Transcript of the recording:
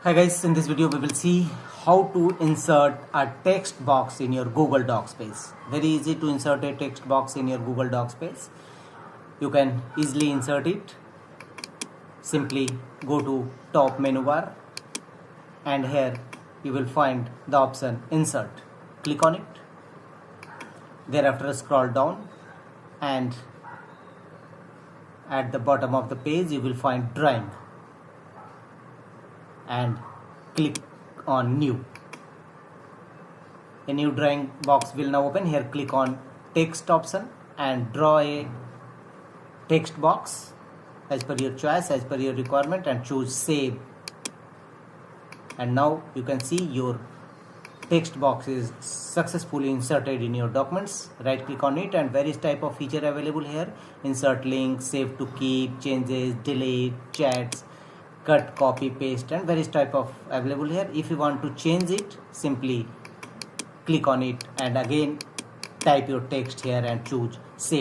Hi guys, in this video we will see how to insert a text box in your Google Docs page. Very easy to insert a text box in your Google Docs page. You can easily insert it. Simply go to top menu bar and here you will find the option insert. Click on it. Thereafter scroll down and at the bottom of the page you will find drawing. And click on new. A new drawing box will now open. Here click on text option and draw a text box as per your choice, as per your requirement, and choose save. And now you can see your text box is successfully inserted in your documents. Right click on it and various type of feature available here. Insert link, save to keep, changes, delete, chats, cut, copy, paste, and various type of available here. If you want to change it, simply click on it and again type your text here and choose save.